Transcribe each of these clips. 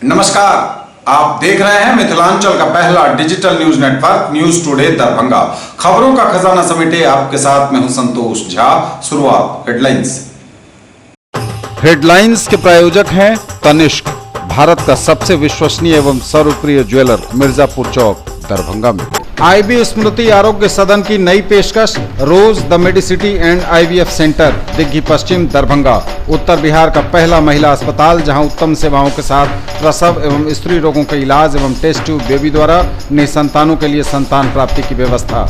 नमस्कार, आप देख रहे हैं मिथिलांचल का पहला digital news network news today Darbhanga. खबरों का खजाना समेटे आपके साथ मैं हूं संतोष झा। शुरुआत हेडलाइंस के प्रायोजक हैं तनिष्क, भारत का सबसे विश्वसनीय एवं सर्वप्रिय ज्वेलर, मिर्जापुर चौक, दरभंगा में। आईबी स्मृति आरोग्य सदन की नई पेशकश, Rose the Medicity and IVF centre, Digghi Paschim, Darbhanga. उत्तर बिहार का पहला महिला अस्पताल जहां उत्तम सेवाओं के साथ प्रसव एवं स्त्री रोगों के इलाज एवं टेस्ट ट्यूब बेबी द्वारा निसंतानों के लिए संतान प्राप्ति की व्यवस्था।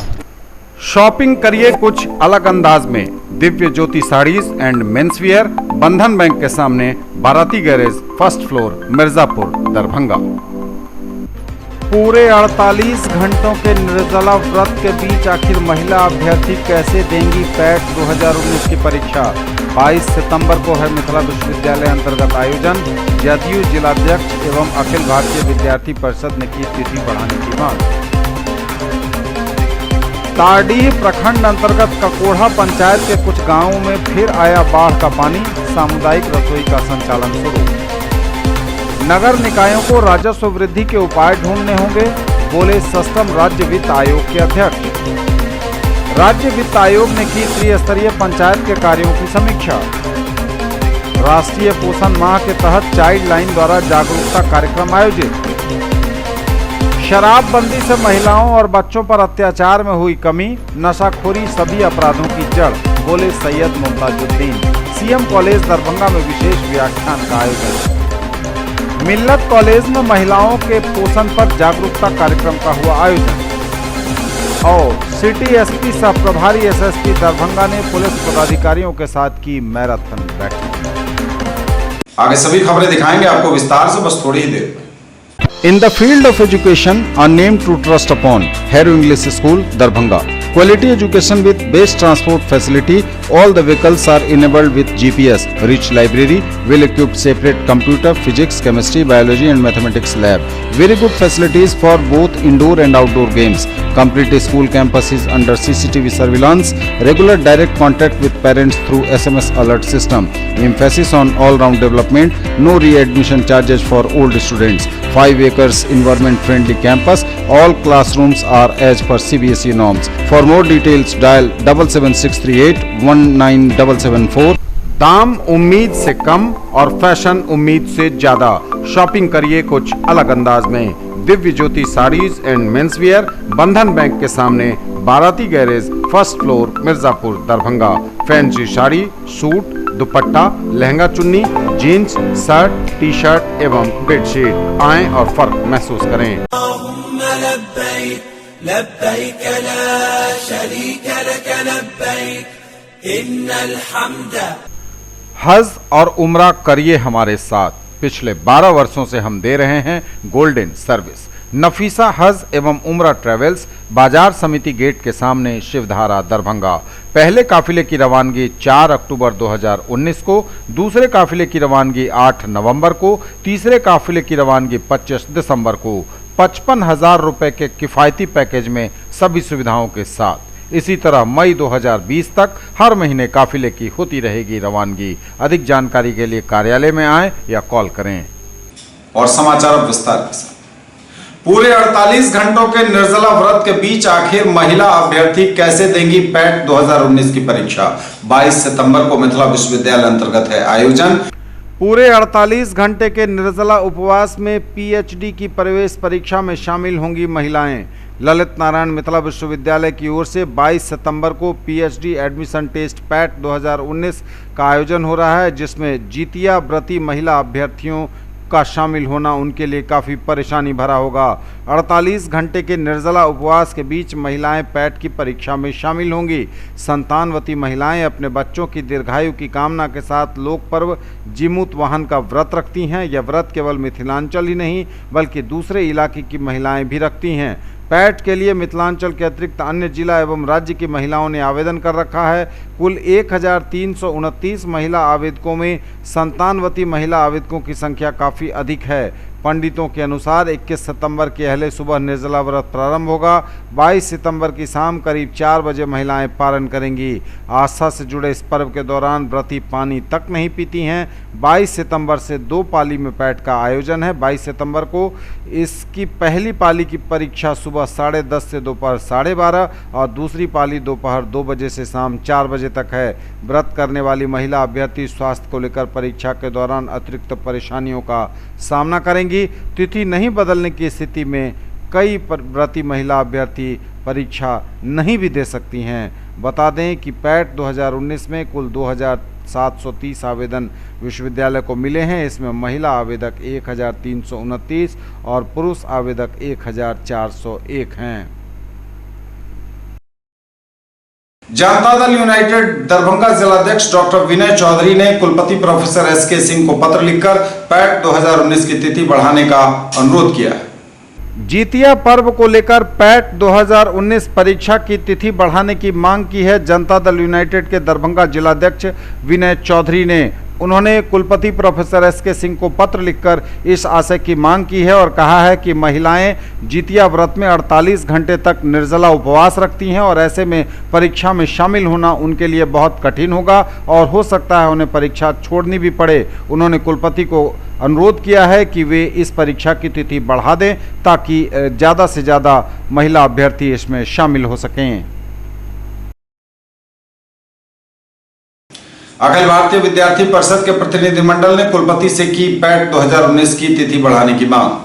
शॉपिंग करिए कुछ अलग अंदाज में, दिव्य ज्योति साड़ीज एंड मेंसवियर, बंधन बैंक के सामने, बाराती garage, first floor, Mirzapur, Darbhanga. पूरे 48 घंटों के निर्जला व्रत के बीच आखिर महिला अभ्यर्थी कैसे देंगी पैट 2019 की परीक्षा। 22 सितंबर को है मिथिला विश्वविद्यालय अंतर्गत आयोजन। जदयू जिलाध्यक्ष एवं अखिल भारतीय विद्यार्थी परिषद ने की तिथि बढ़ाने की मांग। ताडीह प्रखंड अंतर्गत ककोढ़ा पंचायत के कुछ गांवों में फिर आया बाढ़ का पानी, सामुदायिक रसोई का संचालन शुरू। नगर निकायों को राजस्व वृद्धि के उपाय ढूंढने होंगे, बोले सष्टम राज्य वित्त आयोग के अध्यक्ष। राज्य वित्त आयोग ने की त्रिस्तरीय पंचायत के कार्यों की समीक्षा। राष्ट्रीय पोषण माह के तहत चाइल्ड लाइन द्वारा जागरूकता कार्यक्रम आयोजित। शराबबंदी से महिलाओं और बच्चों पर अत्याचार में हुई कमी, नशाखोरी सभी अपराधों की जड़, बोले सैयद मुमताजुद्दीन। सीएम कॉलेज दरभंगा में विशेष व्याख्यान का आयोजन। मिल्लत कॉलेज में महिलाओं के पोषण पर जागरूकता कार्यक्रम का हुआ आयोजन। और सिटी एसपी सह प्रभारी एसएसपी दरभंगा ने पुलिस पदाधिकारियों के साथ की मैराथन बैठक। आगे सभी खबरें दिखाएंगे आपको विस्तार से, बस थोड़ी ही देर में। In the field of education, a name to trust upon, Hero English School, Darbhanga. Quality education with best transport facility. All the vehicles are enabled with GPS. Rich library, well-equipped separate computer, physics, chemistry, biology and mathematics lab. Very good facilities for both indoor and outdoor games. Complete school campus is under CCTV surveillance. Regular direct contact with parents through SMS alert system. Emphasis on all-round development. No re-admission charges for old students. 5 acres environment-friendly campus. All classrooms are as per CBSE norms. For more details, dial 77638 19774. दाम उम्मीद से कम और fashion उम्मीद से ज्यादा। Shopping करिए कुछ अलग अंदाज में, दिव्य ज्योति साड़ीज एंड मेंसवियर, बंधन बैंक के सामने, बाराती garage, first floor, Mirzapur, Darbhanga. Fancy sari, suit, दुपट्टा, लहंगा चुन्नी, जीन्स, शर्ट, टी शर्ट एवं बेडशीट। आएं और फर्क महसूस करें। हज और उम्रा करिए हमारे साथ। पिछले 12 वर्षों से हम दे रहे हैं गोल्डन सर्विस। नफीसा हज एवं उम्रा ट्रेवल्स, बाजार समिति गेट के सामने, शिवधारा, दरभंगा। पहले काफिले की रवानगी 4 अक्टूबर 2019 को, दूसरे काफिले की रवानगी 8 नवंबर को, तीसरे काफिले की रवानगी 25 दिसंबर को। 55,000 रुपए के किफायती पैकेज में सभी सुविधाओं के साथ। इसी तरह मई 2020 तक हर महीने काफिले की होती रहेगी रवानगी। अधिक जानकारी के लिए कार्यालय में आएं या कॉल करें। और समाचार अब विस्तार के साथ। पूरे 48 घंटों के निर्जला व्रत के बीच आखिर महिला अभ्यर्थी कैसे देंगी पैट 2019 की परीक्षा। 22 सितंबर को मिथिला विश्वविद्यालय अंतर्गत है आयोजन। पूरे 48 घंटे के निर्जला उपवास में पीएचडी की प्रवेश परीक्षा में शामिल होंगी महिलाएं। ललित नारायण मिथिला विश्वविद्यालय की ओर से 22 सितंबर को पीएचडी एडमिशन टेस्ट पैट 2019 का आयोजन हो रहा है, जिसमें जितिया व्रती महिला अभ्यर्थियों का शामिल होना उनके लिए काफ़ी परेशानी भरा होगा। 48 घंटे के निर्जला उपवास के बीच महिलाएं पैट की परीक्षा में शामिल होंगी। संतानवती महिलाएं अपने बच्चों की दीर्घायु की कामना के साथ लोक पर्व जीमूत वाहन का व्रत रखती हैं। यह व्रत केवल मिथिलांचल ही नहीं बल्कि दूसरे इलाके की महिलाएं भी रखती हैं। पैट के लिए मिथिलांचल के अतिरिक्त अन्य जिला एवं राज्य की महिलाओं ने आवेदन कर रखा है। कुल 1329 महिला आवेदकों में संतानवती महिला आवेदकों की संख्या काफ़ी अधिक है। पंडितों के अनुसार 21 सितंबर की अहले सुबह निर्जला व्रत प्रारंभ होगा। 22 सितंबर की शाम करीब 4 बजे महिलाएं पारण करेंगी। आस्था से जुड़े इस पर्व के दौरान व्रती पानी तक नहीं पीती हैं। 22 सितंबर से 2 पाली में पैठ का आयोजन है। 22 सितंबर को इसकी पहली पाली की परीक्षा सुबह 10:30 से दोपहर 12:30 और दूसरी पाली दोपहर 2 बजे से शाम 4 बजे तक है। व्रत करने वाली महिला अभ्यर्थी स्वास्थ्य को लेकर परीक्षा के दौरान अतिरिक्त परेशानियों का सामना करेंगी। तिथि नहीं बदलने की स्थिति में कई व्रती महिला अभ्यर्थी परीक्षा नहीं भी दे सकती हैं। बता दें कि पैट 2019 में कुल 2730 आवेदन विश्वविद्यालय को मिले हैं। इसमें महिला आवेदक 1329 और पुरुष आवेदक 1401 हैं। जनता दल यूनाइटेड दरभंगा जिलाध्यक्ष डॉक्टर विनय चौधरी ने कुलपति प्रोफेसर एसके सिंह को पत्र लिखकर पैट 2019 की तिथि बढ़ाने का अनुरोध किया है। जितिया पर्व को लेकर पैट 2019 परीक्षा की तिथि बढ़ाने की मांग की है जनता दल यूनाइटेड के दरभंगा जिलाध्यक्ष विनय चौधरी ने। उन्होंने कुलपति प्रोफेसर एसके सिंह को पत्र लिखकर इस आशय की मांग की है और कहा है कि महिलाएं जितिया व्रत में 48 घंटे तक निर्जला उपवास रखती हैं और ऐसे में परीक्षा में शामिल होना उनके लिए बहुत कठिन होगा और हो सकता है उन्हें परीक्षा छोड़नी भी पड़े। उन्होंने कुलपति को अनुरोध किया है कि वे इस परीक्षा की तिथि बढ़ा दें ताकि ज़्यादा से ज़्यादा महिला अभ्यर्थी इसमें शामिल हो सकें। अखिल भारतीय विद्यार्थी परिषद के प्रतिनिधिमंडल ने कुलपति से की पैट 2019 की तिथि बढ़ाने की मांग।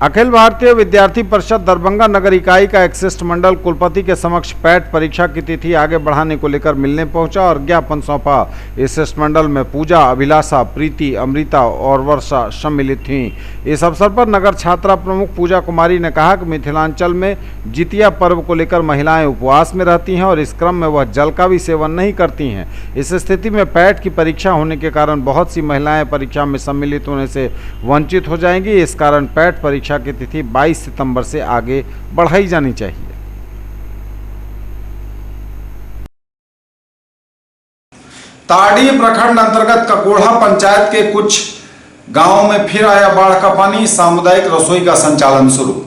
अखिल भारतीय विद्यार्थी परिषद दरभंगा नगर इकाई का एक शिष्टमंडल कुलपति के समक्ष पैट परीक्षा की तिथि आगे बढ़ाने को लेकर मिलने पहुंचा और ज्ञापन सौंपा। इस शिष्टमंडल में पूजा, अभिलाषा, प्रीति, अमृता और वर्षा सम्मिलित थीं। इस अवसर पर नगर छात्रा प्रमुख पूजा कुमारी ने कहा कि मिथिलांचल में जितिया पर्व को लेकर महिलाएं उपवास में रहती हैं और इस क्रम में वह जल का भी सेवन नहीं करती हैं। इस स्थिति में पैट की परीक्षा होने के कारण बहुत सी महिलाएं परीक्षा में सम्मिलित होने से वंचित हो जाएंगी। इस कारण पैट परीक्षा की तिथि 22 सितंबर से आगे बढ़ाई जानी चाहिए। ताड़ी प्रखंड अंतर्गत ककोढ़ा पंचायत के कुछ गांवों में फिर आया बाढ़ का पानी। सामुदायिक रसोई का संचालन शुरू।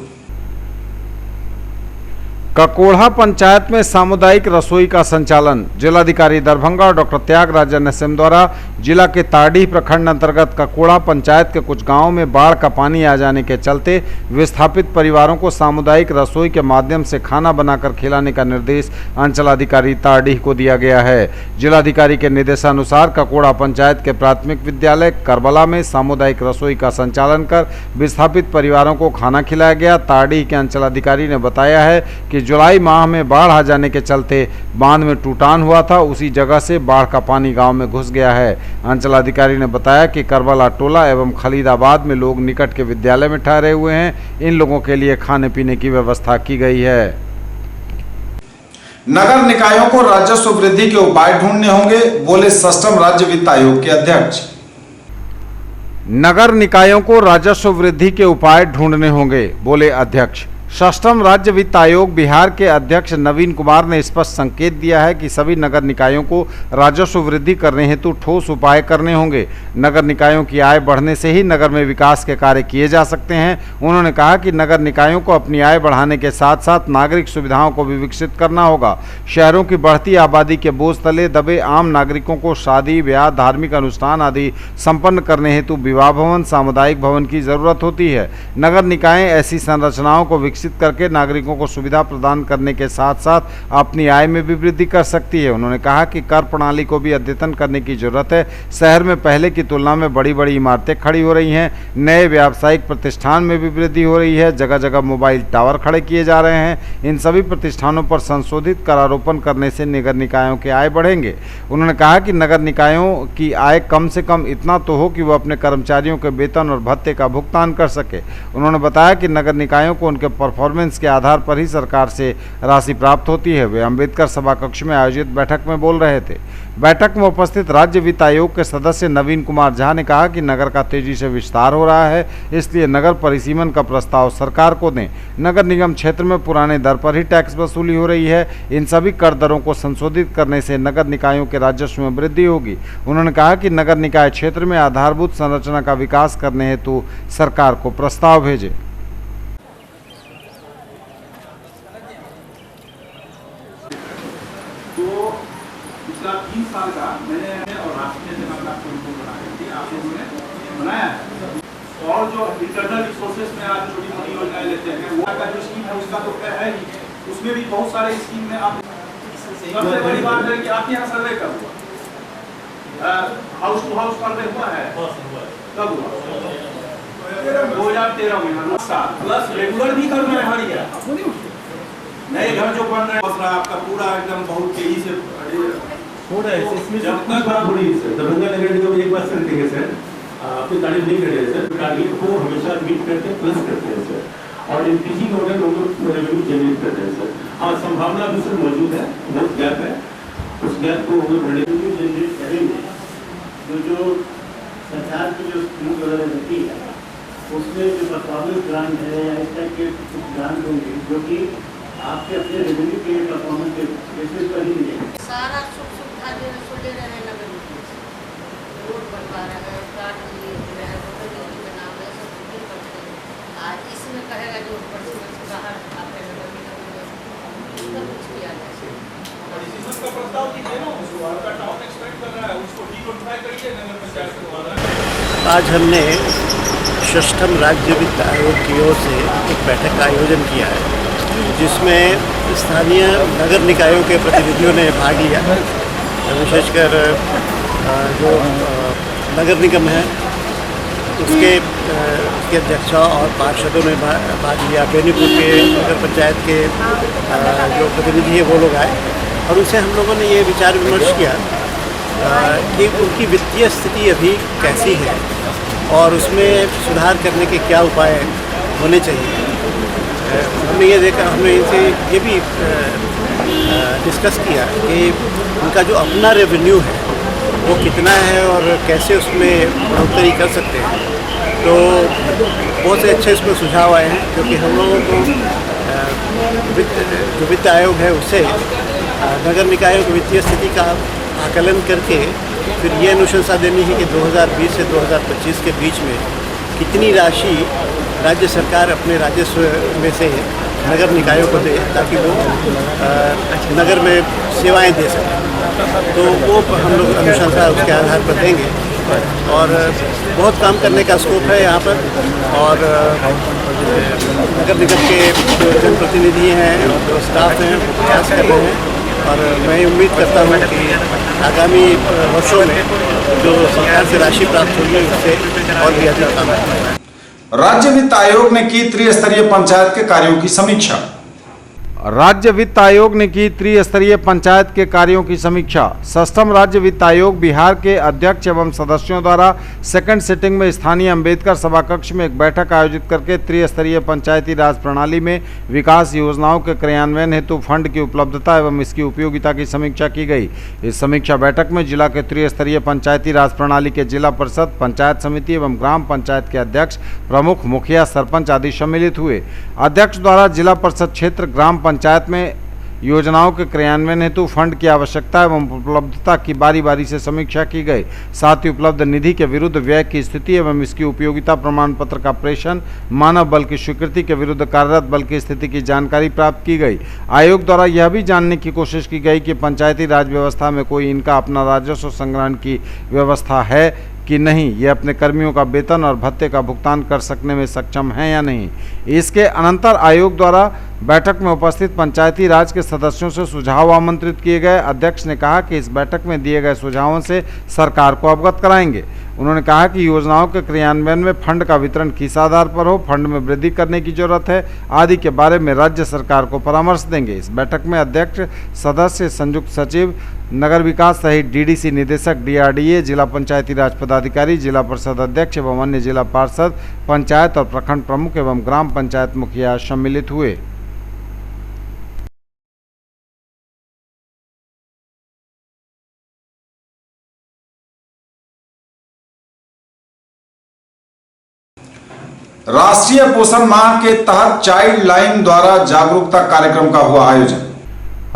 ककोढ़ा पंचायत में सामुदायिक रसोई का संचालन जिलाधिकारी दरभंगा डॉक्टर त्यागराजन एसएम द्वारा जिला के ताड़ीह प्रखंड अंतर्गत ककोढ़ा पंचायत के कुछ गांवों में बाढ़ का पानी आ जाने के चलते विस्थापित परिवारों को सामुदायिक रसोई के माध्यम से खाना बनाकर खिलाने का निर्देश अंचलाधिकारी ताड़ीह को दिया गया है। जिलाधिकारी के निर्देशानुसार ककोढ़ा पंचायत के प्राथमिक विद्यालय करबला में सामुदायिक रसोई का संचालन कर विस्थापित परिवारों को खाना खिलाया गया। ताड़ीह के अंचलाधिकारी ने बताया है कि जुलाई माह में बाढ़ आ जाने के चलते बांध में टूटान हुआ था, उसी जगह से बाढ़ का पानी गांव में घुस गया है। अंचलाधिकारी ने बताया कि करबला टोला एवं खलीदाबाद में लोग निकट के विद्यालय में ठहरे हुए हैं। इन लोगों के लिए खाने पीने की व्यवस्था की गई है। नगर निकायों को राजस्व वृद्धि के उपाय ढूंढने होंगे, बोले षष्ठम राज्य वित्त आयोग के अध्यक्ष। नगर निकायों को राजस्व वृद्धि के उपाय ढूंढने होंगे, बोले अध्यक्ष। षष्ठम राज्य वित्त आयोग बिहार के अध्यक्ष नवीन कुमार ने स्पष्ट संकेत दिया है कि सभी नगर निकायों को राजस्व वृद्धि करने हेतु ठोस उपाय करने होंगे। नगर निकायों की आय बढ़ने से ही नगर में विकास के कार्य किए जा सकते हैं। उन्होंने कहा कि नगर निकायों को अपनी आय बढ़ाने के साथ साथ नागरिक सुविधाओं को भी विकसित करना होगा। शहरों की बढ़ती आबादी के बोझ तले दबे आम नागरिकों को शादी, ब्याह, धार्मिक अनुष्ठान आदि संपन्न करने हेतु विवाह भवन, सामुदायिक भवन की जरूरत होती है। नगर निकाय ऐसी संरचनाओं को विकसित करके नागरिकों को सुविधा प्रदान करने के साथ साथ अपनी आय में भी वृद्धि कर सकती है। उन्होंने कहा कि कर प्रणाली को भी अद्यतन करने की जरूरत है। शहर में पहले की तुलना में बड़ी बड़ी इमारतें खड़ी हो रही हैं। नए व्यावसायिक प्रतिष्ठान में भी वृद्धि हो रही है। जगह जगह मोबाइल टावर खड़े किए जा रहे हैं। इन सभी प्रतिष्ठानों पर संशोधित करारोपण करने से नगर निकायों के आय बढ़ेंगे। उन्होंने कहा कि नगर निकायों की आय कम से कम इतना तो हो कि वह अपने कर्मचारियों के वेतन और भत्ते का भुगतान कर सके। उन्होंने बताया कि नगर निकायों को उनके परफॉर्मेंस के आधार पर ही सरकार से राशि प्राप्त होती है। वे अंबेडकर सभा कक्ष में आयोजित बैठक में बोल रहे थे। बैठक में उपस्थित राज्य वित्त आयोग के सदस्य नवीन कुमार झा ने कहा कि नगर का तेजी से विस्तार हो रहा है, इसलिए नगर परिसीमन का प्रस्ताव सरकार को दें। नगर निगम क्षेत्र में पुराने दर पर ही टैक्स वसूली हो रही है। इन सभी कर दरों को संशोधित करने से नगर निकायों के राजस्व में वृद्धि होगी। उन्होंने कहा कि नगर निकाय क्षेत्र में आधारभूत संरचना का विकास करने हेतु सरकार को प्रस्ताव भेजे। पिछला 3 साल का मैंने और राष्ट्रीय जनता को बनाया थी, आप लोगों ने बनाया है। और जो इंटरनल रिसोर्सेज में आप छोटी मोटी योजनाएं लेते हैं, वो का जो स्कीम है उसका तो क्या है ही, उसमें भी बहुत सारे स्कीम में आप सबसे बड़ी बात है कि आपके यहाँ सर्वे कब हुआ, हाउस टू हाउस सर्वे हुआ है, कब हुआ 2013 में प्लस रेगुलर भी करना है हर ईयर। नए घर जो बन रहे हैं आपका पूरा एकदम बहुत तेजी से हो रहा है। इसमें जब तक बात हो रही है सर, दरभंगा नगर निगम एक बात करते हैं सर, अपनी तारीफ नहीं कर रहे हैं सर, टारगेट को हमेशा मीट करते हैं, प्लस करते हैं सर, और इंक्रीजिंग ऑर्डर लोगों रेवेन्यू जनरेट करते हैं सर। हाँ, संभावना भी सर मौजूद है, बहुत गैप है, उस गैप को रेवेन्यू जनरेट करेंगे। जो सरकार की जो स्कीम वगैरह रहती है उसमें जो परफॉर्मेंस ग्रांट है या इस टाइप के कुछ ग्रांट होंगे जो कि आपके अपने रेवेन्यू के परफॉर्मेंस के बेसिस पर ही मिलेगा। सारा सुख सुविधा ले रहे हैं, नगर रोड बनवा रहे हैं, प्लाट लिए हुए हैं, रोड के नाम है, सब कुछ करते हैं। आज इसमें कहेगा जो परिसीमन से बाहर आपके नगर निगम में कुछ किया जाए। परिसीमन का प्रस्ताव कीजिए ना, उसको आपका टाउन एक्सपेंड कर रहा है, उसको डिनोटिफाई करिए नगर पंचायत के द्वारा। आज हमने 6ठम राज्य वित्त आयोग की ओर से एक बैठक का आयोजन किया है, जिसमें स्थानीय नगर निकायों के प्रतिनिधियों ने भाग लिया। विशेषकर जो नगर निगम है उसके अध्यक्षा और पार्षदों ने भाग लिया। बेनीपुर के नगर पंचायत के जो प्रतिनिधि है वो लोग आए और उनसे हम लोगों ने ये विचार विमर्श किया कि उनकी वित्तीय स्थिति अभी कैसी है और उसमें सुधार करने के क्या उपाय होने चाहिए। हमने ये देखा, हमने इनसे ये भी डिस्कस किया कि उनका जो अपना रेवेन्यू है वो कितना है और कैसे उसमें बढ़ोतरी कर सकते हैं। तो बहुत से अच्छे इसमें सुझाव आए हैं, क्योंकि हम लोगों को जो वित्त आयोग है उससे नगर निकायों की वित्तीय स्थिति का आकलन करके फिर ये अनुशंसा देनी है कि 2020 से 2025 के बीच में कितनी राशि राज्य सरकार अपने राजस्व में से नगर निकायों को दे, ताकि वो नगर में सेवाएं दे सकें। तो वो हम लोग अनुशंसा उसके आधार पर देंगे और बहुत काम करने का स्कोप है यहाँ पर। और नगर निगम के जो जनप्रतिनिधि हैं और जो स्टाफ हैं वो प्रयास कर रहे हैं और मैं उम्मीद करता हूँ कि आगामी वर्षों में जो सरकार से राशि प्राप्त होगी उससे और भी अधिक काम होगा। राज्य वित्त आयोग ने की त्रिस्तरीय पंचायत के कार्यों की समीक्षा। राज्य वित्त आयोग ने की त्रिस्तरीय पंचायत के कार्यों की समीक्षा। 6ठम राज्य वित्त आयोग बिहार के अध्यक्ष एवं सदस्यों द्वारा सेकंड सिटिंग में स्थानीय अंबेडकर सभा कक्ष में एक बैठक आयोजित करके त्रिस्तरीय पंचायती राज प्रणाली में विकास योजनाओं के क्रियान्वयन हेतु फंड की उपलब्धता एवं इसकी उपयोगिता की समीक्षा की गई। इस समीक्षा बैठक में जिला के त्रिस्तरीय पंचायती राज प्रणाली के जिला परिषद, पंचायत समिति एवं ग्राम पंचायत के अध्यक्ष, प्रमुख, मुखिया, सरपंच आदि सम्मिलित हुए। अध्यक्ष द्वारा जिला परिषद क्षेत्र ग्राम पंचायत में योजनाओं के क्रियान्वयन हेतु फंड की आवश्यकता एवं उपलब्धता की बारी बारी से समीक्षा की गई। साथ ही उपलब्ध निधि के विरुद्ध व्यय की स्थिति एवं इसकी उपयोगिता प्रमाण पत्र का प्रेषण, मानव बल की स्वीकृति के विरुद्ध कार्यरत बल की स्थिति की जानकारी प्राप्त की गई। आयोग द्वारा यह भी जानने की कोशिश की गई कि पंचायती राज व्यवस्था में कोई इनका अपना राजस्व संग्रहण की व्यवस्था है कि नहीं, ये अपने कर्मियों का वेतन और भत्ते का भुगतान कर सकने में सक्षम हैं या नहीं। इसके अनंतर आयोग द्वारा बैठक में उपस्थित पंचायती राज के सदस्यों से सुझाव आमंत्रित किए गए। अध्यक्ष ने कहा कि इस बैठक में दिए गए सुझावों से सरकार को अवगत कराएंगे। उन्होंने कहा कि योजनाओं के क्रियान्वयन में फंड का वितरण किस आधार पर हो, फंड में वृद्धि करने की जरूरत है आदि के बारे में राज्य सरकार को परामर्श देंगे। इस बैठक में अध्यक्ष, सदस्य, संयुक्त सचिव, नगर विकास सहित डीडीसी निदेशक, डीआरडीए, जिला पंचायती राज पदाधिकारी, जिला परिषद अध्यक्ष एवं अन्य जिला पार्षद, पंचायत और प्रखंड प्रमुख एवं ग्राम पंचायत मुखिया सम्मिलित हुए। राष्ट्रीय पोषण माह के तहत चाइल्ड लाइन द्वारा जागरूकता कार्यक्रम का हुआ आयोजन।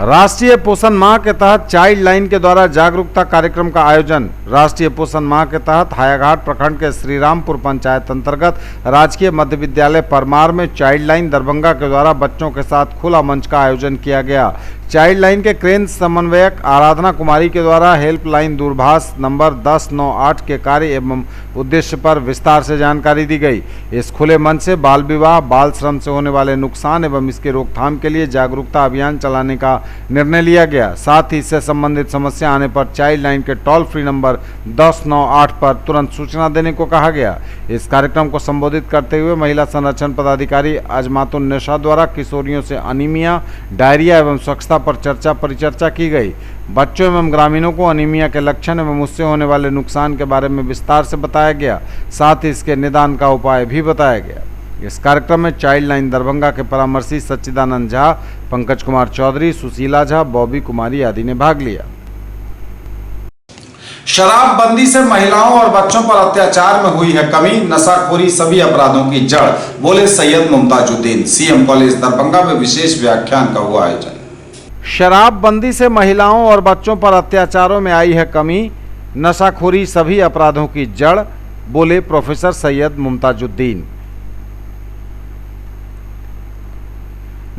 राष्ट्रीय पोषण माह के तहत चाइल्ड लाइन के द्वारा जागरूकता कार्यक्रम का आयोजन। राष्ट्रीय पोषण माह के तहत हायाघाट प्रखंड के श्रीरामपुर पंचायत अंतर्गत राजकीय मध्य विद्यालय परमार में चाइल्ड लाइन दरभंगा के द्वारा बच्चों के साथ खुला मंच का आयोजन किया गया। चाइल्ड लाइन के केंद्र समन्वयक आराधना कुमारी के द्वारा हेल्पलाइन दूरभाष नंबर 1098 के कार्य एवं उद्देश्य पर विस्तार से जानकारी दी गई। इस खुले मंच से बाल विवाह, बाल श्रम से होने वाले नुकसान एवं इसके रोकथाम के लिए जागरूकता अभियान चलाने का निर्णय लिया गया। साथ ही इससे संबंधित समस्या आने पर चाइल्ड लाइन के टोल फ्री नंबर 1098 पर तुरंत सूचना देने को कहा गया। इस कार्यक्रम को संबोधित करते हुए महिला संरक्षण पदाधिकारी अजमातुन निशा द्वारा किशोरियों से अनीमिया, डायरिया एवं स्वच्छता पर परिचर्चा की गई। बच्चों एवं ग्रामीणों को अनीमिया के लक्षण एवं उससे होने वाले नुकसान के बारे में विस्तार से बताया गया। साथ ही इसके निदान का उपाय भी बताया गया। इस कार्यक्रम में चाइल्ड लाइन दरभंगा के परामर्शी सच्चिदानंद झा, पंकज कुमार चौधरी, सुशीला झा, बॉबी कुमारी आदि ने भाग लिया। शराबबंदी से महिलाओं और बच्चों पर अत्याचार में हुई है कमी, नशाखोरी सभी अपराधों की जड़, बोले सैयद मुमताजुद्दीन। सीएम कॉलेज दरभंगा में विशेष व्याख्यान का हुआ आयोजन। शराबबंदी से महिलाओं और बच्चों पर अत्याचारों में आई है कमी, नशाखोरी सभी अपराधों की जड़, बोले प्रोफेसर सैयद मुमताजुद्दीन।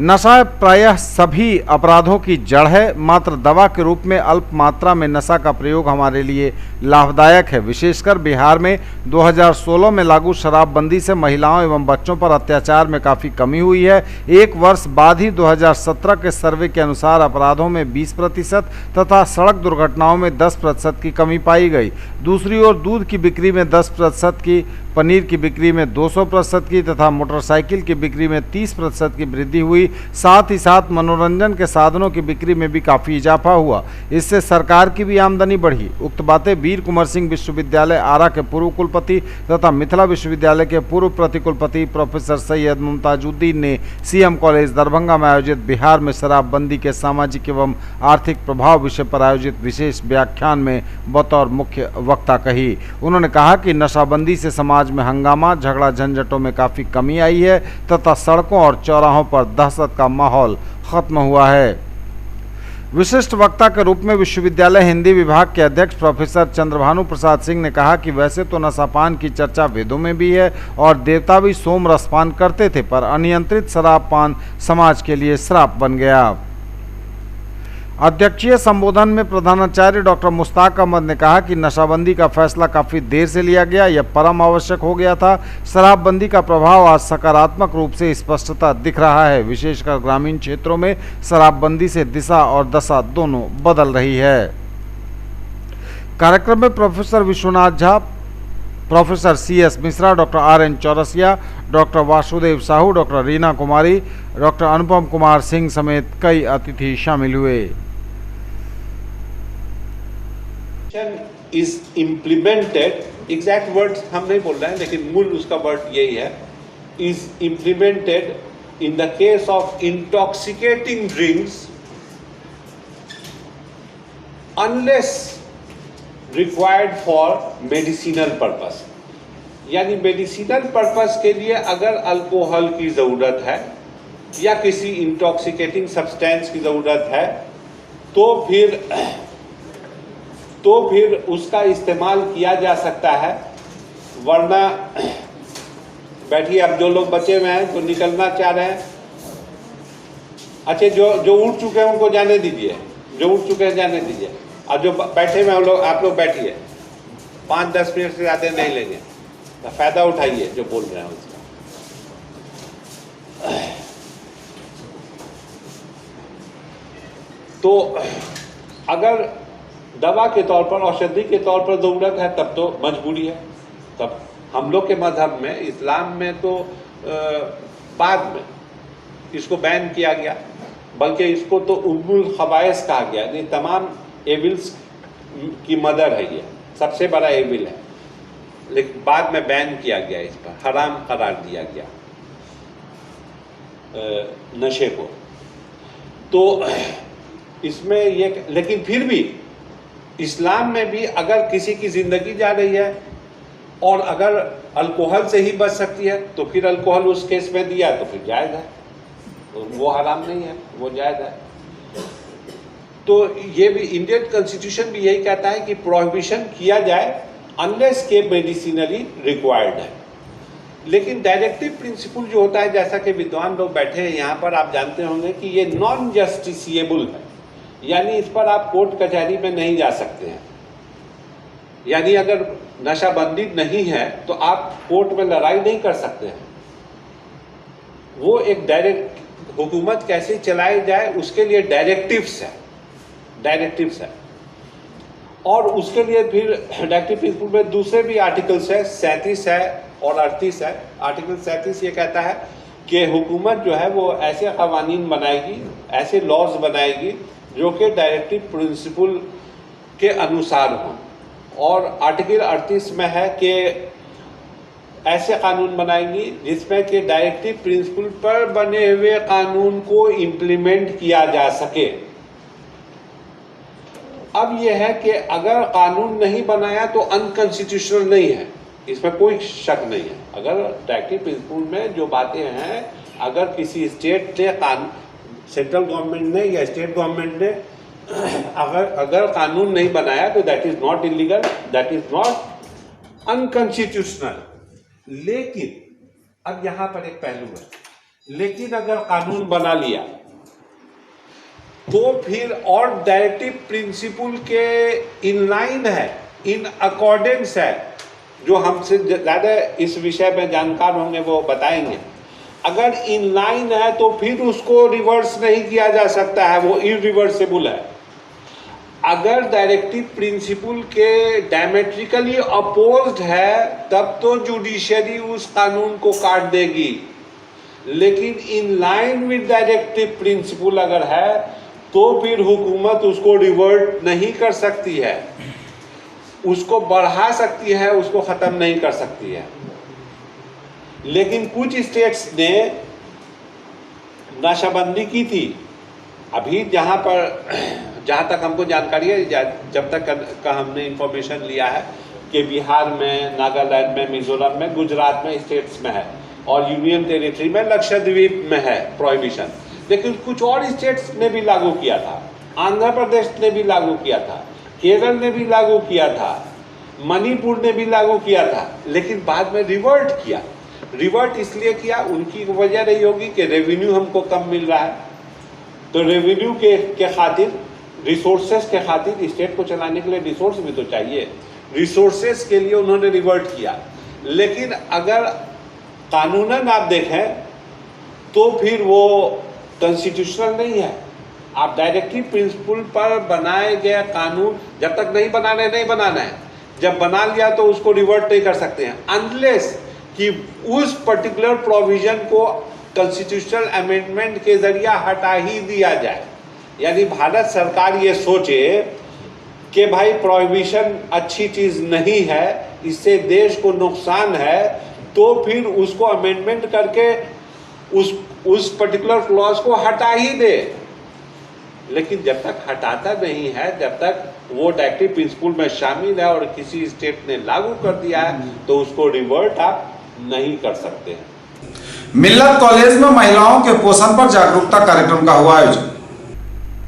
नशा प्रायः सभी अपराधों की जड़ है, मात्र दवा के रूप में अल्प मात्रा में नशा का प्रयोग हमारे लिए लाभदायक है। विशेषकर बिहार में 2016 में लागू शराबबंदी से महिलाओं एवं बच्चों पर अत्याचार में काफ़ी कमी हुई है। एक वर्ष बाद ही 2017 के सर्वे के अनुसार अपराधों में 20% तथा सड़क दुर्घटनाओं में 10% की कमी पाई गई। दूसरी ओर दूध की बिक्री में 10% की, पनीर की बिक्री में 200% की तथा मोटरसाइकिल की बिक्री में 30% की वृद्धि हुई। साथ ही साथ मनोरंजन के साधनों की बिक्री में भी काफ़ी इजाफा हुआ। इससे सरकार की भी आमदनी बढ़ी। उक्त बातें वीर कुंवर सिंह विश्वविद्यालय आरा के पूर्व कुलपति तथा मिथिला विश्वविद्यालय के पूर्व प्रतिकुलपति प्रोफेसर सैयद मुमताजुद्दीन ने सीएम कॉलेज दरभंगा में आयोजित बिहार में शराबबंदी के सामाजिक एवं आर्थिक प्रभाव विषय पर आयोजित विशेष व्याख्यान में बतौर मुख्य वक्ता कही। उन्होंने कहा कि नशाबंदी से समाज में हंगामा, झगड़ा झंझटों में काफ़ी कमी आई है तथा सड़कों और चौराहों पर दहशत का माहौल खत्म हुआ है। विशिष्ट वक्ता के रूप में विश्वविद्यालय हिंदी विभाग के अध्यक्ष प्रोफेसर चंद्रभानु प्रसाद सिंह ने कहा कि वैसे तो नशापान की चर्चा वेदों में भी है और देवता भी सोम रसपान करते थे, पर अनियंत्रित शराबपान समाज के लिए श्राप बन गया। अध्यक्षीय संबोधन में प्रधानाचार्य डॉक्टर मुश्ताक अहमद ने कहा कि नशाबंदी का फैसला काफ़ी देर से लिया गया, यह परम आवश्यक हो गया था। शराबबंदी का प्रभाव आज सकारात्मक रूप से स्पष्टता दिख रहा है। विशेषकर ग्रामीण क्षेत्रों में शराबबंदी से दिशा और दशा दोनों बदल रही है। कार्यक्रम में professor Vishwanath Jha, professor CS Mishra, doctor RN Chaurasia, doctor Vasudev Sahu, doctor Reena Kumari, doctor Anupam Kumar Singh समेत कई अतिथि शामिल हुए। is implemented, एग्जैक्ट वर्ड्स हम नहीं बोल रहे हैं लेकिन मूल उसका वर्ड यही है, is implemented in the case of intoxicating drinks unless required for medicinal purpose। यानी मेडिसिनल पर्पस के लिए अगर अल्कोहल की ज़रूरत है या किसी इंटॉक्सिकेटिंग सब्सटेंस की ज़रूरत है तो फिर उसका इस्तेमाल किया जा सकता है। वरना बैठिए, अब जो लोग बचे हुए हैं जो निकलना चाह रहे हैं, अच्छा जो उठ चुके हैं उनको जाने दीजिए, जो उठ चुके हैं जाने दीजिए, और जो बैठे हुए हैं आप लोग बैठिए, 5-10 मिनट से ज़्यादा नहीं लेंगे, तो फ़ायदा उठाइए जो बोल रहे हैं उसका। तो अगर दवा के तौर पर, औषधि के तौर पर ज़रूरत है तब तो मजबूरी है। तब हम लोग के मजहब में, इस्लाम में तो बाद में इसको बैन किया गया, बल्कि इसको तो उम्मुल खबाइस कहा गया। यानी तमाम एविल्स की मदर है, ये सबसे बड़ा एविल है, लेकिन बाद में बैन किया गया, इस पर हराम करार दिया गया नशे को। तो इसमें ये, लेकिन फिर भी इस्लाम में भी अगर किसी की ज़िंदगी जा रही है और अगर अल्कोहल से ही बच सकती है तो फिर अल्कोहल उस केस में दिया तो फिर जायज़ है, तो वो हराम नहीं है, वो जायज़ है। तो ये भी इंडियन कॉन्स्टिट्यूशन भी यही कहता है कि प्रोहिबिशन किया जाए अनलेस के मेडिसिनली रिक्वायर्ड है। लेकिन डायरेक्टिव प्रिंसिपल जो होता है, जैसा कि विद्वान लोग बैठे हैं यहाँ पर, आप जानते होंगे कि ये नॉन जस्टिसिएबल है, यानी इस पर आप कोर्ट कचहरी में नहीं जा सकते हैं। यानी अगर नशाबंदी नहीं है तो आप कोर्ट में लड़ाई नहीं कर सकते हैं। वो एक डायरेक्ट हुकूमत कैसे चलाई जाए उसके लिए डायरेक्टिव्स है और उसके लिए फिर डायरेक्टिव प्रिंसिपल में दूसरे भी आर्टिकल्स है, 37 है और 38 है। आर्टिकल 37 ये कहता है कि हुकूमत जो है वो ऐसे कवानीन बनाएगी, ऐसे लॉज बनाएगी जो कि डायरेक्टिव प्रिंसिपल के अनुसार हों। और आर्टिकल 38 में है कि ऐसे कानून बनाएंगी जिसमें कि डायरेक्टिव प्रिंसिपल पर बने हुए कानून को इम्प्लीमेंट किया जा सके। अब यह है कि अगर कानून नहीं बनाया तो अनकॉन्स्टिट्यूशनल नहीं है, इसमें कोई शक नहीं है। अगर डायरेक्टिव प्रिंसिपल में जो बातें हैं, अगर किसी स्टेट ने सेंट्रल गवर्नमेंट ने या स्टेट गवर्नमेंट ने अगर कानून नहीं बनाया तो that is not illegal, that is not unconstitutional. लेकिन अब यहां पर एक पहलू है, लेकिन अगर कानून बना लिया तो फिर और डायरेक्टिव प्रिंसिपल के इनलाइन है, इन अकॉर्डेंस है, जो हमसे ज़्यादा इस विषय में जानकार होंगे वो बताएंगे। अगर इनलाइन है तो फिर उसको रिवर्स नहीं किया जा सकता है, वो इरिवर्सिबल है। अगर डायरेक्टिव प्रिंसिपल के डायमेट्रिकली अपोज्ड है तब तो जुडिशरी उस कानून को काट देगी, लेकिन in line with directive principle अगर है तो फिर हुकूमत उसको रिवर्ट नहीं कर सकती है, उसको बढ़ा सकती है, उसको ख़त्म नहीं कर सकती है। लेकिन कुछ स्टेट्स ने नशाबंदी की थी। अभी जहाँ तक हमको जानकारी है, जब तक का हमने इंफॉर्मेशन लिया है कि बिहार में, नागालैंड में, मिजोरम में, गुजरात में, स्टेट्स में है और यूनियन टेरिटरी में, लक्षद्वीप में है प्रोहिबिशन। लेकिन कुछ और स्टेट्स ने भी लागू किया था, आंध्र प्रदेश ने भी लागू किया था, केरल ने भी लागू किया था, मणिपुर ने भी लागू किया था, लेकिन बाद में रिवर्ट किया। रिवर्ट इसलिए किया, उनकी वजह रही होगी कि रेवेन्यू हमको कम मिल रहा है, तो रेवेन्यू के खातिर, रिसोर्सेस के खातिर, स्टेट को चलाने के लिए रिसोर्स भी तो चाहिए, रिसोर्सेस के लिए उन्होंने रिवर्ट किया। लेकिन अगर कानूनन आप देखें तो फिर वो कॉन्स्टिट्यूशनल नहीं है। आप डायरेक्टिव प्रिंसिपल पर बनाए गए कानून जब तक नहीं बनाना है, जब बना लिया तो उसको रिवर्ट नहीं कर सकते हैं, अनलेस कि उस पर्टिकुलर प्रोविजन को कॉन्स्टिट्यूशनल अमेंडमेंट के जरिए हटा ही दिया जाए। यानी भारत सरकार ये सोचे कि भाई प्रोहिबिशन अच्छी चीज़ नहीं है, इससे देश को नुकसान है, तो फिर उसको अमेंडमेंट करके उस पर्टिकुलर क्लॉज को हटा ही दे। लेकिन जब तक हटाता नहीं है, जब तक वो डायरेक्टिव प्रिंसिपल में शामिल है और किसी स्टेट ने लागू कर दिया है, तो उसको रिवर्ट आप नहीं कर सकते हैं। मिल्लत कॉलेज में महिलाओं के पोषण पर जागरूकता कार्यक्रम का हुआ आयोजन।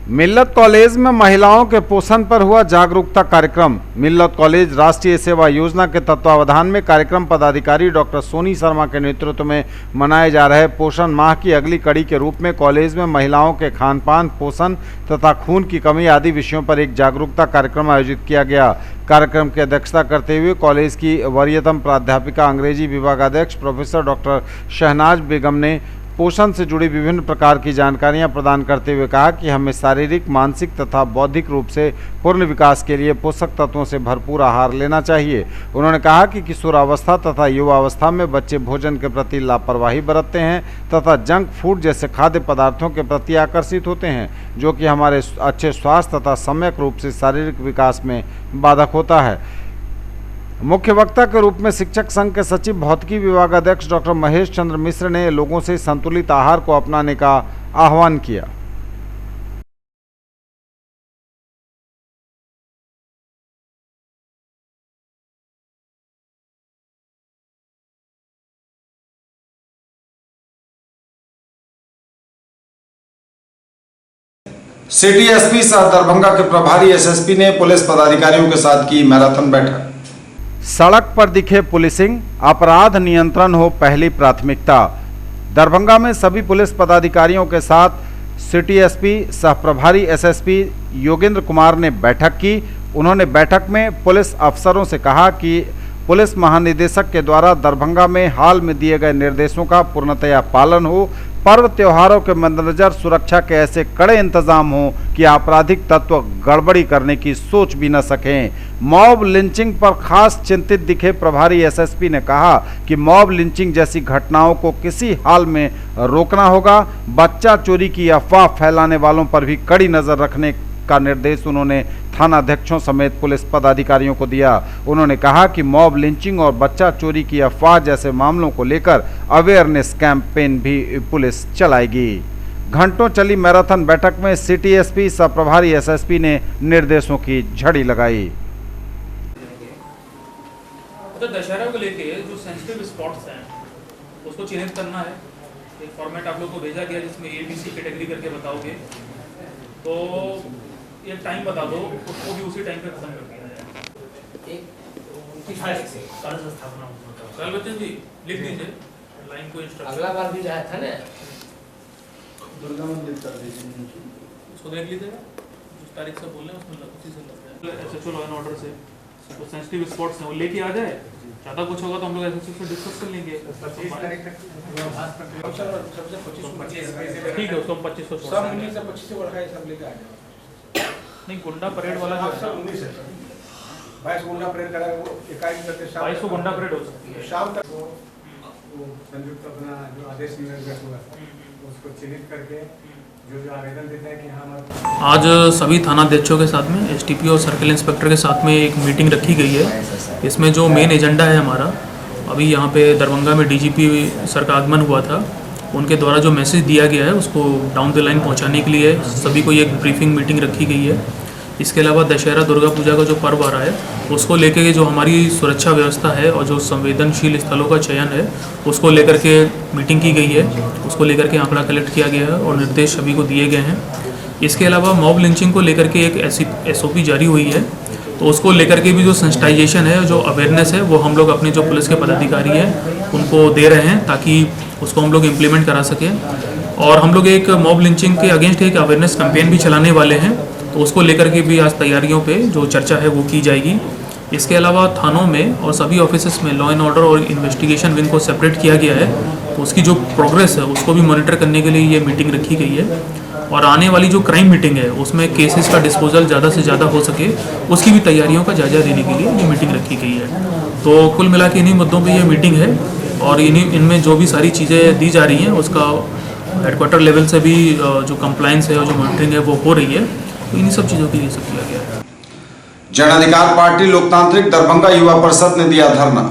मिल्लत कॉलेज में महिलाओं के पोषण पर हुआ जागरूकता कार्यक्रम। मिल्लत कॉलेज राष्ट्रीय सेवा योजना के तत्वावधान में कार्यक्रम पदाधिकारी डॉक्टर सोनी शर्मा के नेतृत्व में मनाए जा रहे पोषण माह की अगली कड़ी के रूप में कॉलेज में महिलाओं के खान पान, पोषण तथा खून की कमी आदि विषयों पर एक जागरूकता कार्यक्रम आयोजित किया गया। कार्यक्रम की अध्यक्षता करते हुए कॉलेज की वरीयतम प्राध्यापिका अंग्रेजी विभागाध्यक्ष प्रोफेसर डॉक्टर शहनाज बेगम ने पोषण से जुड़ी विभिन्न प्रकार की जानकारियां प्रदान करते हुए कहा कि हमें शारीरिक, मानसिक तथा बौद्धिक रूप से पूर्ण विकास के लिए पोषक तत्वों से भरपूर आहार लेना चाहिए। उन्होंने कहा कि किशोरावस्था तथा युवावस्था में बच्चे भोजन के प्रति लापरवाही बरतते हैं तथा जंक फूड जैसे खाद्य पदार्थों के प्रति आकर्षित होते हैं, जो कि हमारे अच्छे स्वास्थ्य तथा सम्यक रूप से शारीरिक विकास में बाधक होता है। मुख्य वक्ता के रूप में शिक्षक संघ के सचिव भौतिकी विभागाध्यक्ष डॉक्टर महेश चंद्र मिश्र ने लोगों से संतुलित आहार को अपनाने का आह्वान किया। सिटी एसपी सह दरभंगा के प्रभारी एसएसपी ने पुलिस पदाधिकारियों के साथ की मैराथन बैठक। सड़क पर दिखे पुलिसिंग, अपराध नियंत्रण हो पहली प्राथमिकता। दरभंगा में सभी पुलिस पदाधिकारियों के साथ सिटी एसपी सह प्रभारी एसएसपी योगेंद्र कुमार ने बैठक की। उन्होंने बैठक में पुलिस अफसरों से कहा कि पुलिस महानिदेशक के द्वारा दरभंगा में हाल में दिए गए निर्देशों का पूर्णतया पालन हो। पर्व त्योहारों के मद्देनजर सुरक्षा के ऐसे कड़े इंतजाम हो कि आपराधिक तत्व गड़बड़ी करने की सोच भी न सकें। मॉब लिंचिंग पर खास चिंतित दिखे प्रभारी एसएसपी ने कहा कि मॉब लिंचिंग जैसी घटनाओं को किसी हाल में रोकना होगा। बच्चा चोरी की अफवाह फैलाने वालों पर भी कड़ी नजर रखने का निर्देश उन्होंने थानाध्यक्षों समेत पुलिस पदाधिकारियों को दिया। उन्होंने कहा कि मॉब लिंचिंग और बच्चा चोरी की अफवाह जैसे मामलों को लेकर अवेयरनेस कैंपेन भी पुलिस चलाएगी। घंटों चली मैराथन बैठक में सिटी एसपी सह प्रभारी एसएसपी ने निर्देशों की झड़ी लगाई। तो दशहरा को लेके जो सेंसिटिव स्पॉट्स हैं उसको चिन्हित करना है। एक फॉर्मेट आप लोग को भेजा गया जिसमें ABC कैटेगरी करके बताओगे, तो एक टाइम बता दो, उसको भी उसी टाइम पे खत्म कर दिया जाए। कल बच्चन जी लिख दीजिए लाइन को इंस्ट्रक्शन। अगला बार भी जाया था ना, दुर्गा मंदिर कर दीजिए, उसको देख लीजिएगा जिस तारीख से बोल रहे हैं उसमें उसी से लग जाए। SHO लॉ एंड ऑर्डर से तो सेंसिटिव स्पॉट्स हैं वो लेके आ जाए। ज़्यादा कुछ होगा तो हम लोग SHO से डिस्कस कर लेंगे। ठीक है, उसको 2500 सब 19 से 25 बढ़ा है, सब लेके आ जाए। नहीं, गुंडा परेड वाला जो है 19 है, 22 गुंडा परेड करा, वो एकाएक करके शाम 2200 गुंडा परेड हो सकती है शाम तक। वो संयुक्त अपना जो आदेश निर्गत हुआ उसको चिन्हित करके जो आवेदन देते हैं कि हाँ। आज सभी थानाध्यक्षों के साथ में STP और सर्किल इंस्पेक्टर के साथ में एक मीटिंग रखी गई है। इसमें जो मेन एजेंडा है हमारा, अभी यहाँ पे दरभंगा में DGP सर का आगमन हुआ था, उनके द्वारा जो मैसेज दिया गया है उसको डाउन द लाइन पहुँचाने के लिए सभी को एक ब्रीफिंग मीटिंग रखी गई है। इसके अलावा दशहरा दुर्गा पूजा का जो पर्व आ रहा है उसको लेकर के जो हमारी सुरक्षा व्यवस्था है और जो संवेदनशील स्थलों का चयन है उसको लेकर के मीटिंग की गई है। उसको लेकर के आंकड़ा कलेक्ट किया गया है और निर्देश सभी को दिए गए हैं। इसके अलावा मॉब लिंचिंग को लेकर के एक SOP जारी हुई है, तो उसको लेकर के भी जो सेंसिटाइजेशन है, जो अवेयरनेस है, वो हम लोग अपने जो पुलिस के पदाधिकारी हैं उनको दे रहे हैं ताकि उसको हम लोग इम्प्लीमेंट करा सकें। और हम लोग एक मॉब लिंचिंग के अगेंस्ट एक अवेयरनेस कैंपेन भी चलाने वाले हैं, तो उसको लेकर के भी आज तैयारियों पे जो चर्चा है वो की जाएगी। इसके अलावा थानों में और सभी ऑफिसेस में लॉ एंड ऑर्डर और इन्वेस्टिगेशन विंग को सेपरेट किया गया है, तो उसकी जो प्रोग्रेस है उसको भी मॉनिटर करने के लिए ये मीटिंग रखी गई है। और आने वाली जो क्राइम मीटिंग है उसमें केसेस का डिस्पोजल ज़्यादा से ज़्यादा हो सके उसकी भी तैयारियों का जायजा देने के लिए ये मीटिंग रखी गई है। तो कुल मिला के इन्हीं मुद्दों पर ये मीटिंग है और इनमें जो भी सारी चीज़ें दी जा रही हैं उसका हेडक्वार्टर लेवल से भी जो कंप्लायंस है और जो मॉनिटरिंग है वो हो रही है। तो इन्हीं सब चीज़ों के लिए सब किया गया है। जन अधिकार पार्टी लोकतांत्रिक दरभंगा युवा परिषद ने दिया धरना।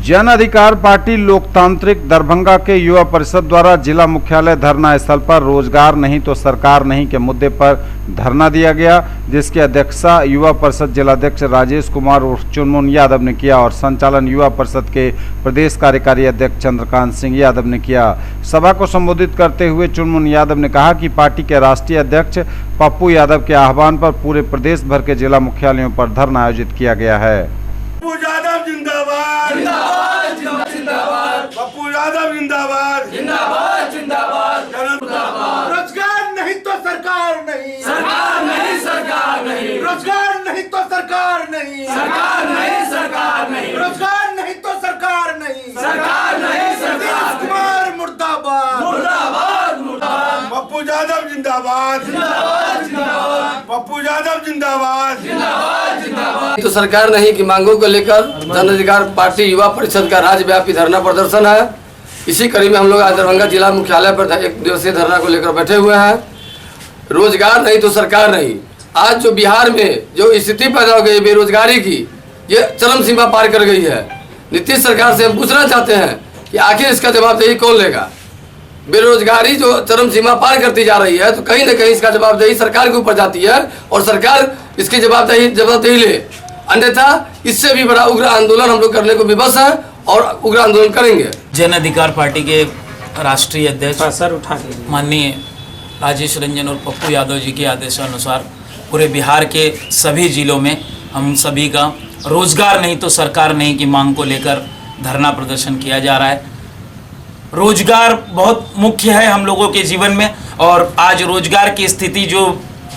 जन अधिकार पार्टी लोकतांत्रिक दरभंगा के युवा परिषद द्वारा जिला मुख्यालय धरना स्थल पर रोजगार नहीं तो सरकार नहीं के मुद्दे पर धरना दिया गया, जिसकी अध्यक्षता युवा परिषद जिलाध्यक्ष राजेश कुमार उर्फ चुनमुन यादव ने किया और संचालन युवा परिषद के प्रदेश कार्यकारी अध्यक्ष चंद्रकांत सिंह यादव ने किया। सभा को संबोधित करते हुए चुनमुन यादव ने कहा कि पार्टी के राष्ट्रीय अध्यक्ष पप्पू यादव के आह्वान पर पूरे प्रदेश भर के जिला मुख्यालयों पर धरना आयोजित किया गया है। पप्पू यादव जिंदाबाद, जिंदाबाद, जिंदाबाद, पप्पू यादव जिंदाबाद, जिंदाबाद, जिंदाबाद, रोजगार नहीं तो सरकार नहीं, सरकार नहीं, सरकार नहीं, रोजगार नहीं तो सरकार नहीं, सरकार नहीं, सरकार नहीं, रोजगार नहीं तो सरकार नहीं, सरकार नहीं, सरकार कुमार मुर्दाबाद, मुर्दाबाद, मुर्दाबाद, पप्पू यादव जिंदाबाद, जिंदाबाद, जिंदाबाद, पप्पू यादव जिंदाबाद, जिंदाबाद, जिंदाबाद। तो सरकार नहीं की मांगों को लेकर जन अधिकार पार्टी युवा परिषद का राज्यव्यापी धरना प्रदर्शन है। इसी कड़ी में हम लोग आज दरभंगा जिला मुख्यालय पर एक दिवसीय धरना को लेकर बैठे हुए हैं। रोजगार नहीं तो सरकार नहीं। आज जो बिहार में जो स्थिति पैदा हो गई बेरोजगारी की, ये चरम सीमा पार कर गई है। नीतीश सरकार से हम पूछना चाहते हैं कि आखिर इसका जवाबदेही कौन लेगा। बेरोजगारी जो चरम सीमा पार करती जा रही है, तो कहीं ना कहीं इसका जवाबदेही सरकार के ऊपर जाती है और सरकार इसकी जवाबदेही ले, अन्यथा इससे भी बड़ा उग्र आंदोलन हम लोग करने को विवश है और उग्र आंदोलन करेंगे। जन अधिकार पार्टी के राष्ट्रीय अध्यक्ष माननीय राजेश रंजन और पप्पू यादव जी के आदेशानुसार पूरे बिहार के सभी ज़िलों में हम सभी का रोज़गार नहीं तो सरकार नहीं की मांग को लेकर धरना प्रदर्शन किया जा रहा है। रोज़गार बहुत मुख्य है हम लोगों के जीवन में, और आज रोज़गार की स्थिति जो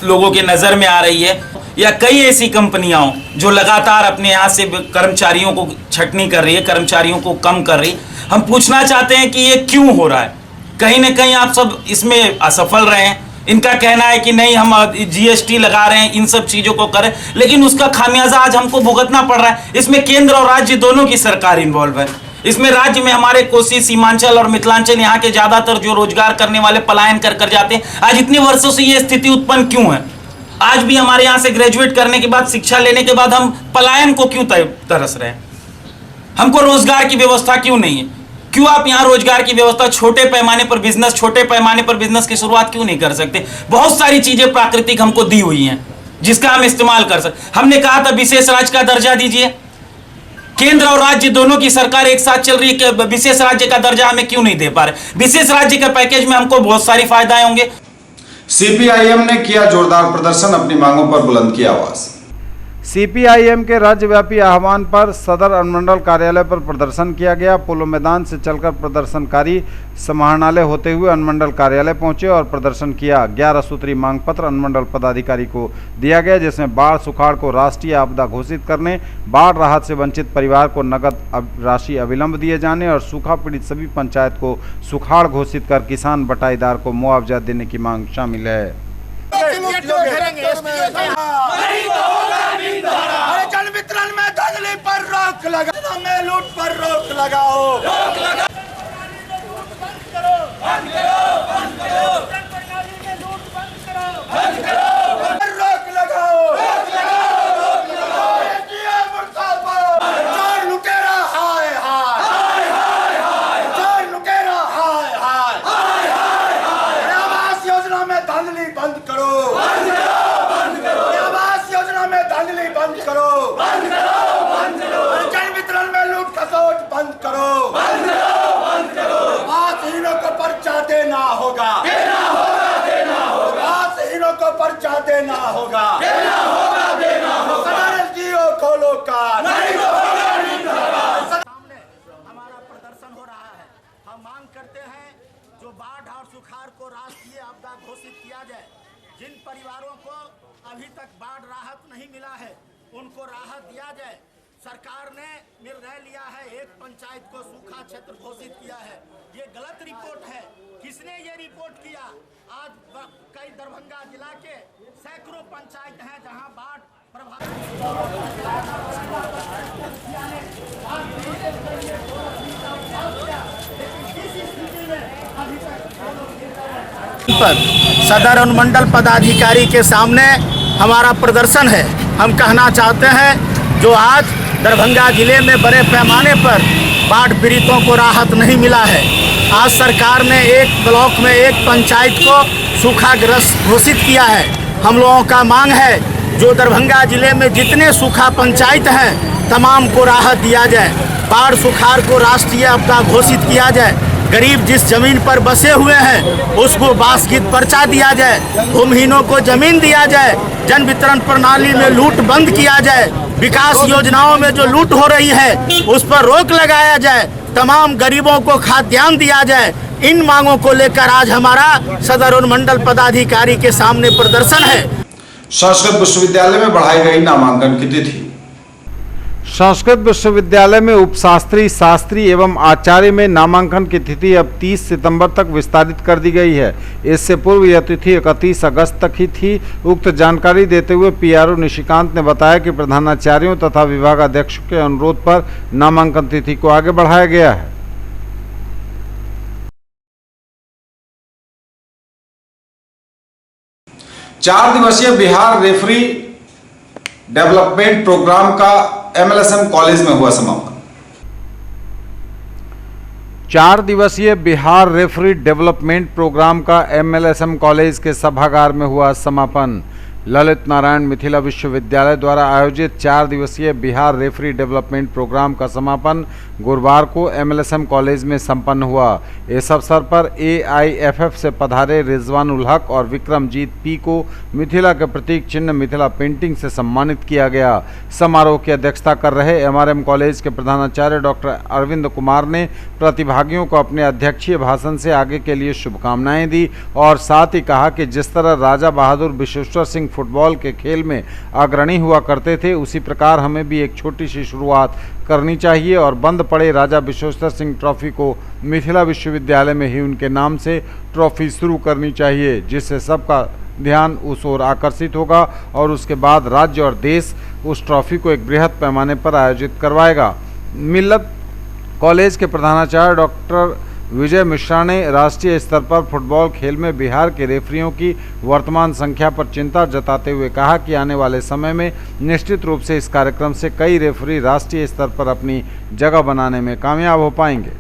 लोगों के नज़र में आ रही है, या कई ऐसी कंपनियां जो लगातार अपने यहाँ से कर्मचारियों को छटनी कर रही है, कर्मचारियों को कम कर रही। हम पूछना चाहते हैं कि ये क्यों हो रहा है। कहीं ना कहीं आप सब इसमें असफल रहे हैं। इनका कहना है कि नहीं हम जीएसटी लगा रहे हैं, इन सब चीज़ों को करें, लेकिन उसका खामियाजा आज हमको भुगतना पड़ रहा है। इसमें केंद्र और राज्य दोनों की सरकार इन्वॉल्व है। इसमें राज्य में हमारे कोसी, सीमांचल और मिथिलांचल यहाँ के ज़्यादातर जो रोजगार करने वाले पलायन कर जाते हैं। आज इतने वर्षों से ये स्थिति उत्पन्न क्यों है? आज भी हमारे यहाँ से ग्रेजुएट करने के बाद, शिक्षा लेने के बाद हम पलायन को क्यों तरस रहे हैं? हमको रोजगार की व्यवस्था क्यों नहीं है? क्यों आप यहाँ रोजगार की व्यवस्था, छोटे पैमाने पर बिजनेस की शुरुआत क्यों नहीं कर सकते? बहुत सारी चीजें प्राकृतिक हमको दी हुई हैं जिसका हम इस्तेमाल कर सकते। हमने कहा था विशेष राज्य का दर्जा दीजिए। केंद्र और राज्य दोनों की सरकार एक साथ चल रही है, विशेष राज्य का दर्जा हमें क्यों नहीं दे पा रहे? विशेष राज्य के पैकेज में हमको बहुत सारी फायदाएं होंगे। सीपीआईएम ने किया जोरदार प्रदर्शन, अपनी मांगों पर बुलंद किया आवाज। सीपीआईएम के राज्यव्यापी आह्वान पर सदर अनुमंडल कार्यालय पर प्रदर्शन किया गया। पोलो मैदान से चलकर प्रदर्शनकारी समाहरणालय होते हुए अनुमंडल कार्यालय पहुंचे और प्रदर्शन किया। 11 सूत्री मांग पत्र अनुमंडल पदाधिकारी को दिया गया, जिसमें बाढ़ सुखाड़ को राष्ट्रीय आपदा घोषित करने, बाढ़ राहत से वंचित परिवार को नकद राशि अविलंब दिए जाने और सूखा पीड़ित सभी पंचायत को सुखाड़ घोषित कर किसान बटाईदार को मुआवजा देने की मांग शामिल है। जन वितरण में धांधली पर रोक लगाओ, में लूट पर रोक लगाओ, रोक लगाओ, चोर लुटेरा हाय हाय, चोर लुटेरा हाय हाय, आवास योजना में धांधली बंद करो, आवास योजना में धांधली बंद करो, जन वितरण में लूट खसोट बंद करो, आसहीनों को पर्चा देना होगा, आसहीनों को पर्चा देना होगा, सदर जियो खोलो कान। सामने हमारा प्रदर्शन हो रहा है। हम मांग करते हैं जो बाढ़ और सुखाड़ को राष्ट्रीय आपदा घोषित किया जाए। जिन परिवारों को अभी तक बाढ़ राहत नहीं मिला है उनको राहत दिया जाए। सरकार ने निर्णय लिया है, एक पंचायत को सूखा क्षेत्र घोषित किया है। ये गलत रिपोर्ट है। किसने ये रिपोर्ट किया? आज कई दरभंगा जिला के सैकड़ों पंचायत हैं जहां बाढ़ पर सदर अनुमंडल पदाधिकारी के सामने हमारा प्रदर्शन है। हम कहना चाहते हैं जो आज दरभंगा जिले में बड़े पैमाने पर बाढ़ पीड़ितों को राहत नहीं मिला है। आज सरकार ने एक ब्लॉक में एक पंचायत को सूखाग्रस्त घोषित किया है। हम लोगों का मांग है जो दरभंगा जिले में जितने सूखा पंचायत हैं तमाम को राहत दिया जाए। बाढ़ सुखाड़ को राष्ट्रीय आपदा घोषित किया जाए। गरीब जिस जमीन पर बसे हुए हैं उसको बासगीत पर्चा दिया जाए। भूमिहीनों को जमीन दिया जाए। जन वितरण प्रणाली में लूट बंद किया जाए। विकास योजनाओं में जो लूट हो रही है उस पर रोक लगाया जाए। तमाम गरीबों को खाद्यान्न दिया जाए। इन मांगों को लेकर आज हमारा सदर अनुमंडल पदाधिकारी के सामने प्रदर्शन है। संस्कृत विश्वविद्यालय में बढ़ाई गई नामांकन की तिथि। संस्कृत विश्वविद्यालय में उपशास्त्री, शास्त्री एवं आचार्य में नामांकन की तिथि अब 30 सितंबर तक विस्तारित कर दी गई है। इससे पूर्व यह तिथि 31 अगस्त तक ही थी। उक्त जानकारी देते हुए पीआरओ निशिकांत ने बताया कि प्रधानाचार्यों तथा विभागाध्यक्षों के अनुरोध पर नामांकन तिथि को आगे बढ़ाया गया है। चार दिवसीय बिहार रेफरी डेवलपमेंट प्रोग्राम का एमएलएसएम कॉलेज में हुआ समापन। 4 दिवसीय बिहार रेफरी डेवलपमेंट प्रोग्राम का एमएलएसएम कॉलेज के सभागार में हुआ समापन। ललित नारायण मिथिला विश्वविद्यालय द्वारा आयोजित 4 दिवसीय बिहार रेफरी डेवलपमेंट प्रोग्राम का समापन गुरुवार को MLSM कॉलेज में संपन्न हुआ। इस अवसर पर AIFF से पधारे रिजवानुल हक और विक्रमजीत P को मिथिला के प्रतीक चिन्ह मिथिला पेंटिंग से सम्मानित किया गया। समारोह की अध्यक्षता कर रहे MRM कॉलेज के प्रधानाचार्य डॉक्टर अरविंद कुमार ने प्रतिभागियों को अपने अध्यक्षीय भाषण से आगे के लिए शुभकामनाएं दी और साथ ही कहा कि जिस तरह राजा बहादुर विश्वेश्वर सिंह फुटबॉल के खेल में अग्रणी हुआ करते थे, उसी प्रकार हमें भी एक छोटी सी शुरुआत करनी चाहिए और बंद पड़े राजा विश्वेश्वर सिंह ट्रॉफी को मिथिला विश्वविद्यालय में ही उनके नाम से ट्रॉफी शुरू करनी चाहिए, जिससे सबका ध्यान उस ओर आकर्षित होगा और उसके बाद राज्य और देश उस ट्रॉफी को एक बृहद पैमाने पर आयोजित करवाएगा। मिल्लत कॉलेज के प्रधानाचार्य डॉक्टर विजय मिश्रा ने राष्ट्रीय स्तर पर फुटबॉल खेल में बिहार के रेफरियों की वर्तमान संख्या पर चिंता जताते हुए कहा कि आने वाले समय में निश्चित रूप से इस कार्यक्रम से कई रेफरी राष्ट्रीय स्तर पर अपनी जगह बनाने में कामयाब हो पाएंगे।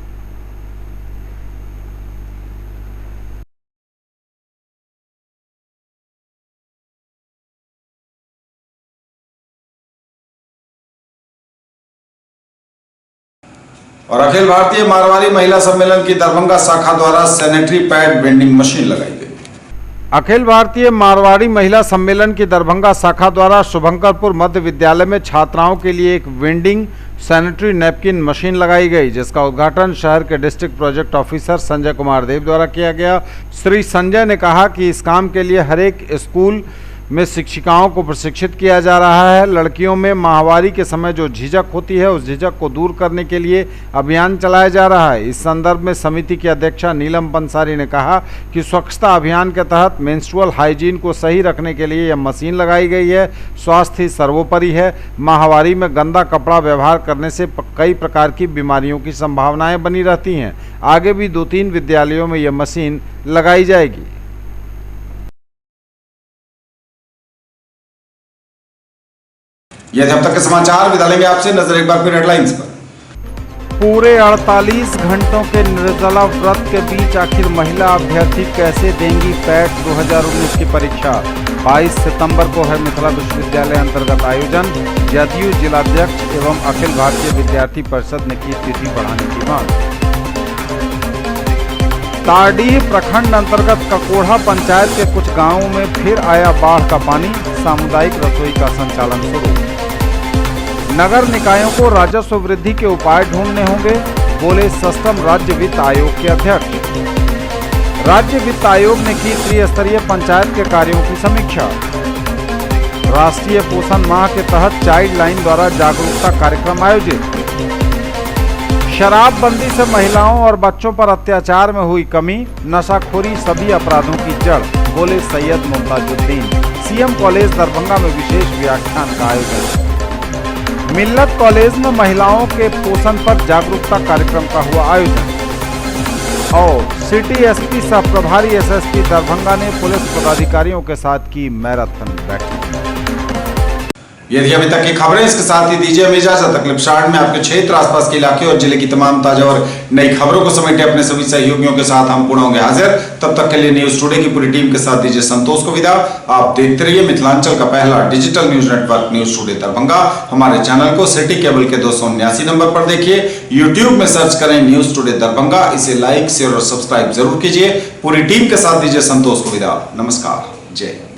और अखिल भारतीय मारवाड़ी महिला सम्मेलन की दरभंगा शाखा द्वारा सैनिटरी पैड वेंडिंग मशीन लगाई गई। अखिल भारतीय मारवाड़ी महिला सम्मेलन की दरभंगा शाखा द्वारा शुभंकरपुर मध्य विद्यालय में छात्राओं के लिए एक वेंडिंग सैनिटरी नैपकिन मशीन लगाई गई, जिसका उद्घाटन शहर के district project officer Sanjay Kumar Dev द्वारा किया गया। श्री संजय ने कहा कि इस काम के लिए हर एक स्कूल में शिक्षिकाओं को प्रशिक्षित किया जा रहा है। लड़कियों में माहवारी के समय जो झिझक होती है, उस झिझक को दूर करने के लिए अभियान चलाया जा रहा है। इस संदर्भ में समिति की अध्यक्षा नीलम पंसारी ने कहा कि स्वच्छता अभियान के तहत मेंस्ट्रुअल हाइजीन को सही रखने के लिए यह मशीन लगाई गई है। स्वास्थ्य सर्वोपरि है। माहवारी में गंदा कपड़ा व्यवहार करने से कई प्रकार की बीमारियों की संभावनाएं बनी रहती हैं। आगे भी 2-3 विद्यालयों में यह मशीन लगाई जाएगी। ये थे अब तक के समाचार। विदा लेंगे आपसे, नजर एक बार फिर हेडलाइंस पर। पूरे 48 घंटों के निर्जला व्रत के बीच आखिर महिला अभ्यर्थी कैसे देंगी पैट 2019 की परीक्षा। 22 सितंबर को है मिथिला विश्वविद्यालय अंतर्गत आयोजन। जदयू जिलाध्यक्ष एवं अखिल भारतीय विद्यार्थी परिषद ने की तिथि बढ़ाने की मांग। तारडीह प्रखंड अंतर्गत ककोढ़ा पंचायत के कुछ गांवों में फिर आया बाढ़ का पानी। सामुदायिक रसोई का संचालन शुरू। नगर निकायों को राजस्व वृद्धि के उपाय ढूंढने होंगे, बोले सष्टम राज्य वित्त आयोग के अध्यक्ष। राज्य वित्त आयोग ने की त्रिस्तरीय पंचायत के कार्यों की समीक्षा। राष्ट्रीय पोषण माह के तहत चाइल्ड लाइन द्वारा जागरूकता कार्यक्रम आयोजित। शराबबंदी से महिलाओं और बच्चों पर अत्याचार में हुई कमी। नशाखोरी सभी अपराधों की जड़, बोले सैयद मुमताजुद्दीन। CM कॉलेज दरभंगा में विशेष व्याख्यान का आयोजन। मिल्लत कॉलेज में महिलाओं के पोषण पर जागरूकता कार्यक्रम का हुआ आयोजन। और सिटी SP सह प्रभारी SSP दरभंगा ने पुलिस पदाधिकारियों के साथ की मैराथन बैठक। ये थी अभी तक की खबरें। इसके साथ ही दीजिए हमें इजाजत। क्लिपशार्ट में आपके क्षेत्र, आसपास के इलाके और जिले की तमाम ताजा और नई खबरों को समेटे अपने सभी सहयोगियों के साथ हम पुनः होंगे हाजिर। तब तक के लिए न्यूज टुडे की पूरी टीम के साथ दीजिए संतोष को विदा। आप देखते रहिए मिथिलांचल का पहला digital news network news today Darbhanga. हमारे चैनल को सिटी केबल के 279 नंबर पर देखिए। यूट्यूब में सर्च करें न्यूज टुडे दरभंगा। इसे लाइक, शेयर और सब्सक्राइब जरूर कीजिए। पूरी टीम के साथ दीजिए संतोष को विदा। नमस्कार, जय हिंद।